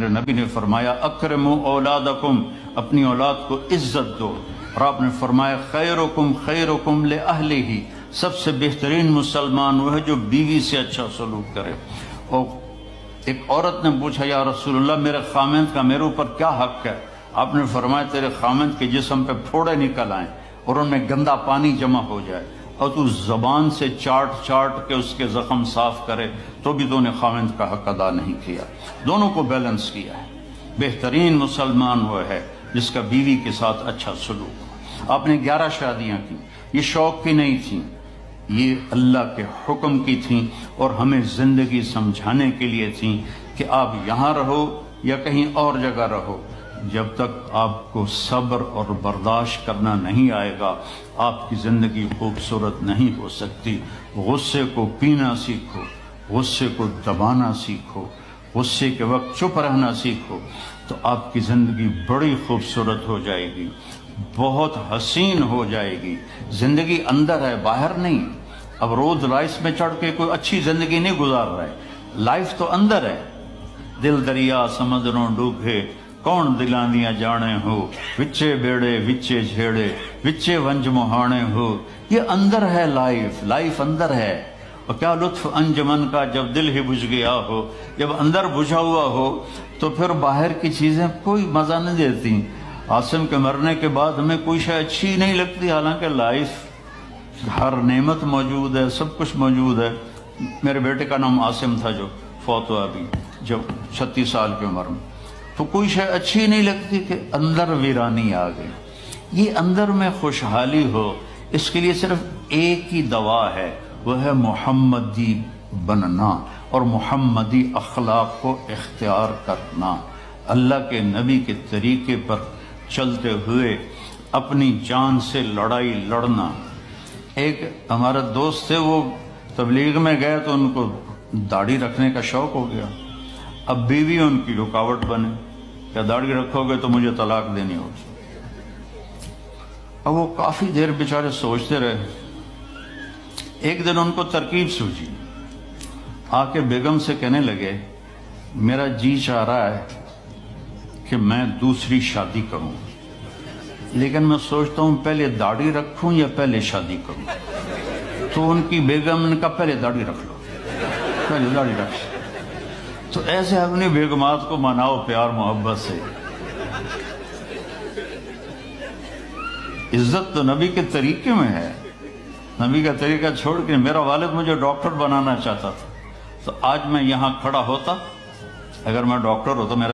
میرے نبی نے فرمایا اکرموا اولادکم، اپنی اولاد کو عزت دو، اور آپ نے فرمایا خیرکم خیرکم لأہلہ، سب سے بہترین مسلمان وہ ہے جو بیوی سے اچھا سلوک کرے۔ اور ایک عورت نے پوچھا یا رسول اللہ میرے خامند کا میرے اوپر کیا حق ہے؟ آپ نے فرمایا تیرے خامند کے جسم پہ پھوڑے نکل آئیں اور ان میں گندا پانی جمع ہو جائے اور تو زبان سے چاٹ چاٹ کے اس کے زخم صاف کرے تو بھی تو نے خامند کا حق ادا نہیں کیا۔ دونوں کو بیلنس کیا ہے۔ بہترین مسلمان وہ ہے جس کا بیوی کے ساتھ اچھا سلوک ہو۔ آپ نے 11 شادیاں کی، یہ شوق کی نہیں تھیں، یہ اللہ کے حکم کی تھیں اور ہمیں زندگی سمجھانے کے لیے تھیں کہ آپ یہاں رہو یا کہیں اور جگہ رہو، جب تک آپ کو صبر اور برداشت کرنا نہیں آئے گا آپ کی زندگی خوبصورت نہیں ہو سکتی۔ غصے کو پینا سیکھو، غصے کو دبانا سیکھو، غصے کے وقت چپ رہنا سیکھو تو آپ کی زندگی بڑی خوبصورت ہو جائے گی، بہت حسین ہو جائے گی۔ زندگی اندر ہے، باہر نہیں۔ اب رولز رائس میں چڑھ کے کوئی اچھی زندگی نہیں گزار رہا ہے، لائف تو اندر ہے۔ دل دریا سمندروں ڈوبے کون دلاندیاں جانے ہو، وچے بیڑے وچے جھیڑے وچے ونج مہانے ہو، یہ اندر ہے، لائف اندر ہے۔ اور کیا لطف انجمن کا جب دل ہی بجھ گیا ہو، جب اندر بجھا ہوا ہو تو پھر باہر کی چیزیں کوئی مزہ نہیں دیتی۔ عاصم کے مرنے کے بعد ہمیں کوئی شے اچھی نہیں لگتی، حالانکہ لائف ہر نعمت موجود ہے، سب کچھ موجود ہے۔ میرے بیٹے کا نام عاصم تھا جو فوت ہوا ابھی جب 36 سال کی عمر میں، تو کوئی شے اچھی نہیں لگتی کہ اندر ویرانی آ گئی۔ یہ اندر میں خوشحالی ہو، اس کے لیے صرف ایک ہی دوا ہے، وہ ہے محمدی بننا اور محمدی اخلاق کو اختیار کرنا، اللہ کے نبی کے طریقے پر چلتے ہوئے اپنی جان سے لڑائی لڑنا۔ ایک ہمارا دوست تھے، وہ تبلیغ میں گئے تو ان کو داڑھی رکھنے کا شوق ہو گیا، اب بیوی ان کی رکاوٹ بنے، کیا داڑھی رکھو گے تو مجھے طلاق دینی ہوگی۔ اب وہ کافی دیر بیچارے سوچتے رہے، ایک دن ان کو ترکیب سوچی، آ کے بیگم سے کہنے لگے میرا جی چاہ رہا ہے کہ میں دوسری شادی کروں، لیکن میں سوچتا ہوں پہلے داڑھی رکھوں یا پہلے شادی کروں۔ تو ان کی بیگم نے کہا پہلے داڑھی رکھ لو، پہلے داڑھی رکھ لو۔ تو ایسے اپنی بیگمات کو مناؤ پیار محبت سے۔ عزت تو نبی کے طریقے میں ہے، نبی کا طریقہ چھوڑ کے میرا والد مجھے ڈاکٹر بنانا چاہتا تھا تو آج میں یہاں کھڑا ہوتا، اگر میں ڈاکٹر ہوتا میرا